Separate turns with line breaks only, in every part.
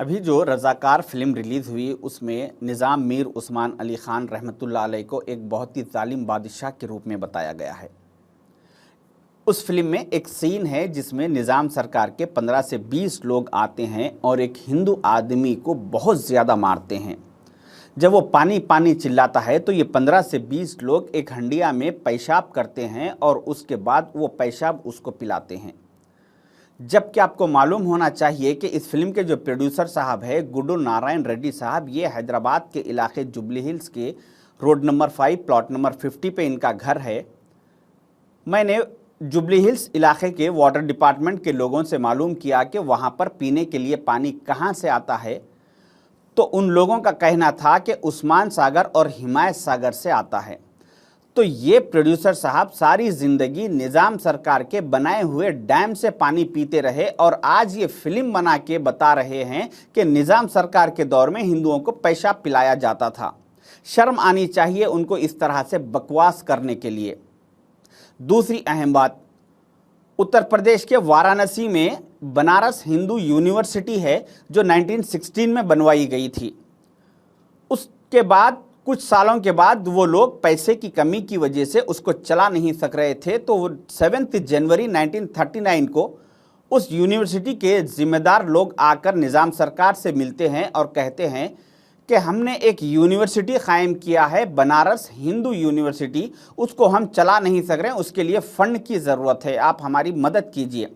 अभी जो रज़ाकार film release हुई उसमें निज़ाम मीर उस्मान अली ख़ान रहमतुल्लाह अलैह को एक बहुत ही ज़ालिम बादशाह के रूप में बताया गया है। उस फिल्म में एक सीन है जिसमें निज़ाम सरकार के 15 से 20 लोग आते हैं और एक हिंदू आदमी को बहुत ज़्यादा मारते हैं। जब वो पानी पानी चिल्लाता है तो ये 15 से 20 लोग एक हंडिया में पेशाब करते हैं और उसके बाद वो पेशाब उसको पिलाते हैं। जबकि आपको मालूम होना चाहिए कि इस फिल्म के जो प्रोड्यूसर साहब है गुड्डू नारायण रेड्डी साहब, ये हैदराबाद के इलाके जुबली हिल्स के रोड नंबर 5 प्लॉट नंबर 50 पे इनका घर है। मैंने जुबली हिल्स इलाके के वाटर डिपार्टमेंट के लोगों से मालूम किया कि वहाँ पर पीने के लिए पानी कहाँ से आता है, तो उन लोगों का कहना था कि उस्मान सागर और हिमायत सागर से आता है। तो ये प्रोड्यूसर साहब सारी ज़िंदगी निज़ाम सरकार के बनाए हुए डैम से पानी पीते रहे और आज ये फिल्म बना के बता रहे हैं कि निज़ाम सरकार के दौर में हिंदुओं को पेशाब पिलाया जाता था। शर्म आनी चाहिए उनको इस तरह से बकवास करने के लिए। दूसरी अहम बात, उत्तर प्रदेश के वाराणसी में बनारस हिंदू यूनिवर्सिटी है जो 1916 में बनवाई गई थी। उसके बाद कुछ सालों के बाद वो लोग पैसे की कमी की वजह से उसको चला नहीं सक रहे थे, तो 7 जनवरी 1939 को उस यूनिवर्सिटी के जिम्मेदार लोग आकर निज़ाम सरकार से मिलते हैं और कहते हैं कि हमने एक यूनिवर्सिटी कायम किया है बनारस हिंदू यूनिवर्सिटी, उसको हम चला नहीं सक रहे हैं, उसके लिए फ़ंड की ज़रूरत है, आप हमारी मदद कीजिए।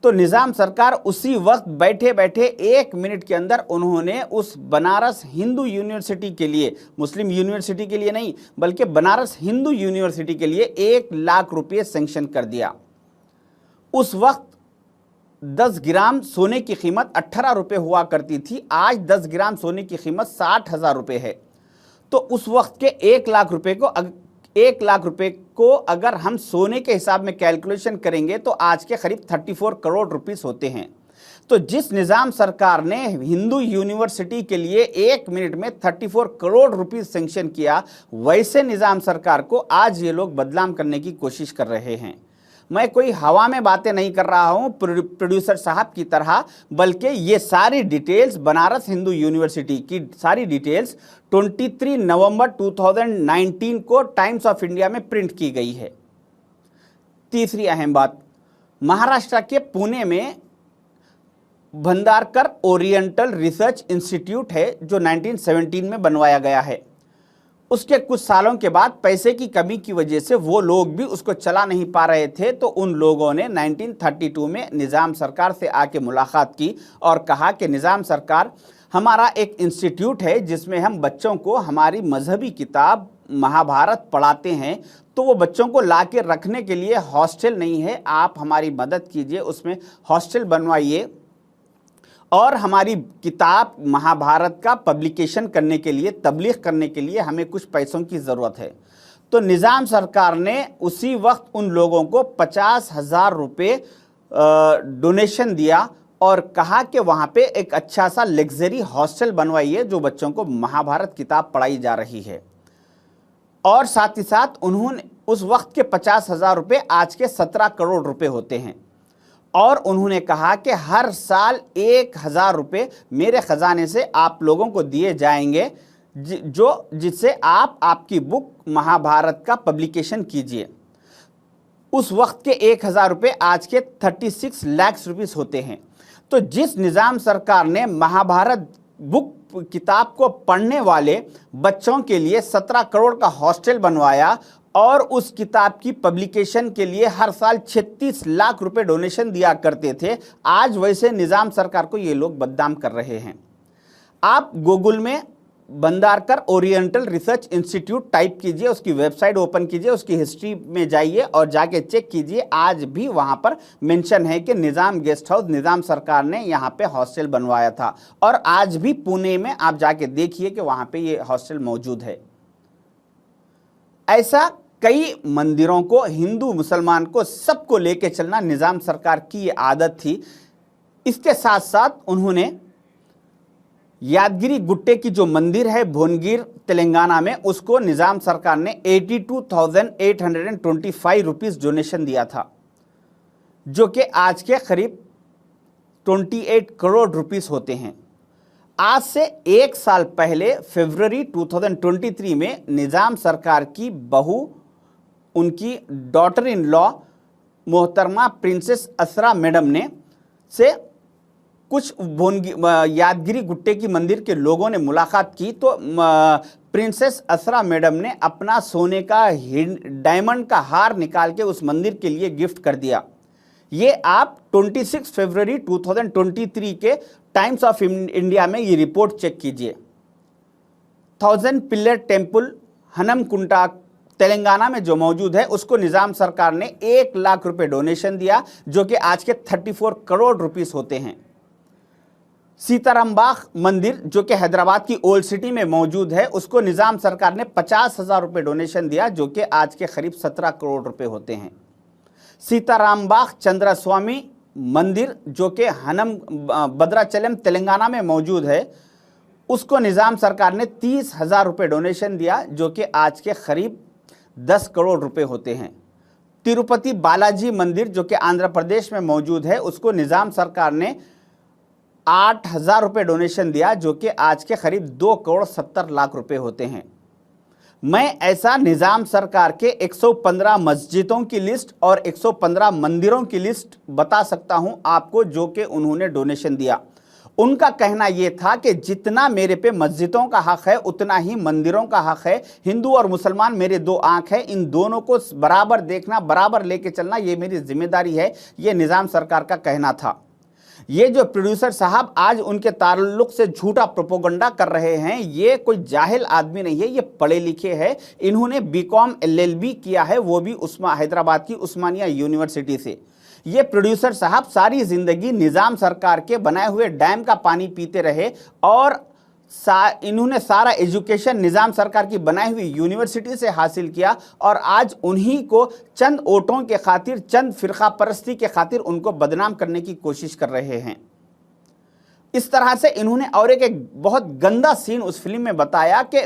तो निज़ाम सरकार उसी वक्त बैठे बैठे 1 मिनट के अंदर उन्होंने उस बनारस हिंदू यूनिवर्सिटी के लिए, मुस्लिम यूनिवर्सिटी के लिए नहीं बल्कि बनारस हिंदू यूनिवर्सिटी के लिए 1 लाख रुपये सेंक्शन कर दिया। उस वक्त 10 ग्राम सोने की कीमत 18 रुपये हुआ करती थी, आज 10 ग्राम सोने की कीमत 60,000 रुपये है। तो उस वक्त के 1 लाख रुपये को अगर हम सोने के हिसाब में कैलकुलेशन करेंगे तो आज के करीब 34 करोड़ रुपीस होते हैं। तो जिस निज़ाम सरकार ने हिंदू यूनिवर्सिटी के लिए 1 मिनट में 34 करोड़ रुपीस सेंक्शन किया, वैसे निज़ाम सरकार को आज ये लोग बदनाम करने की कोशिश कर रहे हैं। मैं कोई हवा में बातें नहीं कर रहा हूं प्रोड्यूसर साहब की तरह, बल्कि ये सारी डिटेल्स बनारस हिंदू यूनिवर्सिटी की सारी डिटेल्स 23 नवंबर 2019 को टाइम्स ऑफ इंडिया में प्रिंट की गई है। तीसरी अहम बात, महाराष्ट्र के पुणे में भंडारकर ओरिएंटल रिसर्च इंस्टीट्यूट है जो 1917 में बनवाया गया है। उसके कुछ सालों के बाद पैसे की कमी की वजह से वो लोग भी उसको चला नहीं पा रहे थे, तो उन लोगों ने 1932 में निज़ाम सरकार से आके मुलाकात की और कहा कि निज़ाम सरकार, हमारा एक इंस्टीट्यूट है जिसमें हम बच्चों को हमारी मजहबी किताब महाभारत पढ़ाते हैं, तो वो बच्चों को ला के रखने के लिए हॉस्टल नहीं है, आप हमारी मदद कीजिए, उसमें हॉस्टल बनवाइए और हमारी किताब महाभारत का पब्लिकेशन करने के लिए, तबलीग करने के लिए हमें कुछ पैसों की ज़रूरत है। तो निज़ाम सरकार ने उसी वक्त उन लोगों को 50,000 रुपये डोनेशन दिया और कहा कि वहाँ पे एक अच्छा सा लग्जरी हॉस्टल बनवाइए जो बच्चों को महाभारत किताब पढ़ाई जा रही है। और साथ ही साथ उन्होंने उस वक्त के 50,000 रुपये आज के 17 करोड़ रुपये होते हैं और उन्होंने कहा कि हर साल 1,000 रुपये मेरे ख़जाने से आप लोगों को दिए जाएंगे जिससे आप आपकी बुक महाभारत का पब्लिकेशन कीजिए। उस वक्त के 1,000 रुपये आज के 36 लाख रुपीस होते हैं। तो जिस निज़ाम सरकार ने महाभारत बुक किताब को पढ़ने वाले बच्चों के लिए 17 करोड़ का हॉस्टल बनवाया और उस किताब की पब्लिकेशन के लिए हर साल 36 लाख रुपए डोनेशन दिया करते थे, आज वैसे निज़ाम सरकार को ये लोग बदनाम कर रहे हैं। आप गूगल में Bhandarkar oriental research institute type कीजिए, उसकी वेबसाइट ओपन कीजिए, उसकी हिस्ट्री में जाइए और जाके चेक कीजिए, आज भी वहाँ पर मेंशन है कि निज़ाम गेस्ट हाउस निज़ाम सरकार ने यहाँ पे हॉस्टल बनवाया था और आज भी पुणे में आप जाके देखिए कि वहाँ पे ये हॉस्टल मौजूद है। ऐसा कई मंदिरों को, हिंदू मुसलमान को, सबको लेके चलना निज़ाम सरकार की ये आदत थी। इसके साथ साथ उन्होंने यादगिरी गुट्टे की जो मंदिर है भुवनगिर तेलंगाना में, उसको निज़ाम सरकार ने 82,825 रुपीस डोनेशन दिया था, जो कि आज के करीब 28 करोड़ रुपीस होते हैं। आज से 1 साल पहले फरवरी 2023 में निज़ाम सरकार की बहू, उनकी डॉटर इन लॉ मोहतरमा प्रिंसेस असरा मैडम ने से कुछ यादगिरी गुट्टे की मंदिर के लोगों ने मुलाकात की तो प्रिंसेस असरा मैडम ने अपना सोने का डायमंड का हार निकाल के उस मंदिर के लिए गिफ्ट कर दिया। ये आप 26 फरवरी 2023 के टाइम्स ऑफ इंडिया में ये रिपोर्ट चेक कीजिए। 1000 पिलर टेम्पल हनमकुंटा तेलंगाना में जो मौजूद है, उसको निज़ाम सरकार ने 1 लाख रुपए डोनेशन दिया, जो कि आज के 34 करोड़ रुपीस होते हैं। सीताराम बाग मंदिर जो कि हैदराबाद की ओल्ड सिटी में मौजूद है, उसको निज़ाम सरकार ने 50,000 रुपए डोनेशन दिया, जो कि आज के करीब 17 करोड़ रुपए होते हैं। सीताराम बाग चंद्रस्वामी मंदिर जो कि हनम भद्राचलम तेलंगाना में मौजूद है, उसको निज़ाम सरकार ने 30,000 रुपए डोनेशन दिया, जो कि आज के करीब 10 करोड़ रुपए होते हैं। तिरुपति बालाजी मंदिर जो कि आंध्र प्रदेश में मौजूद है, उसको निज़ाम सरकार ने 8,000 रुपए डोनेशन दिया, जो कि आज के करीब 2 करोड़ 70 लाख रुपए होते हैं। मैं ऐसा निज़ाम सरकार के 115 मस्जिदों की लिस्ट और 115 मंदिरों की लिस्ट बता सकता हूं आपको, जो कि उन्होंने डोनेशन दिया। उनका कहना यह था कि जितना मेरे पे मस्जिदों का हक है उतना ही मंदिरों का हक है। हिंदू और मुसलमान मेरे 2 आंख है, इन दोनों को बराबर देखना, बराबर लेके चलना, ये मेरी जिम्मेदारी है। ये निज़ाम सरकार का कहना था। ये जो प्रोड्यूसर साहब आज उनके ताल्लुक से झूठा प्रोपोगंडा कर रहे हैं, ये कोई जाहिल आदमी नहीं है, ये पढ़े लिखे हैं। इन्होंने बीकॉम LLB किया है, वो भी हैदराबाद की उस्मानिया यूनिवर्सिटी से। ये प्रोड्यूसर साहब सारी जिंदगी निज़ाम सरकार के बनाए हुए डैम का पानी पीते रहे और इन्होंने सारा एजुकेशन निज़ाम सरकार की बनाई हुई यूनिवर्सिटी से हासिल किया, और आज उन्हीं को चंद वोटों के खातिर, चंद फिरका परस्ती के खातिर उनको बदनाम करने की कोशिश कर रहे हैं। इस तरह से इन्होंने और एक बहुत गंदा सीन उस फिल्म में बताया कि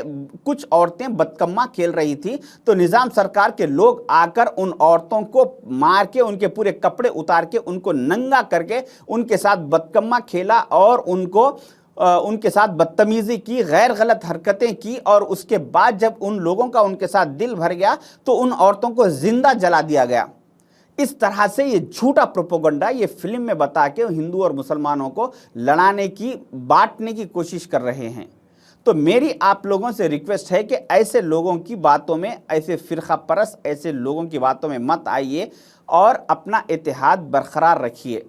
कुछ औरतें बदकम्मा खेल रही थी, तो निज़ाम सरकार के लोग आकर उन औरतों को मार के, उनके पूरे कपड़े उतार के, उनको नंगा करके उनके साथ बदकम्मा खेला और उनके साथ बदतमीजी की, गैर गलत हरकतें की, और उसके बाद जब उन लोगों का उनके साथ दिल भर गया तो उन औरतों को जिंदा जला दिया गया। इस तरह से ये झूठा प्रोपोगंडा ये फिल्म में बता के हिंदू और मुसलमानों को लड़ाने की, बांटने की कोशिश कर रहे हैं। तो मेरी आप लोगों से रिक्वेस्ट है कि ऐसे लोगों की बातों में, ऐसे फिरका परस्त ऐसे लोगों की बातों में मत आइए और अपना इत्तेहाद बरकरार रखिए।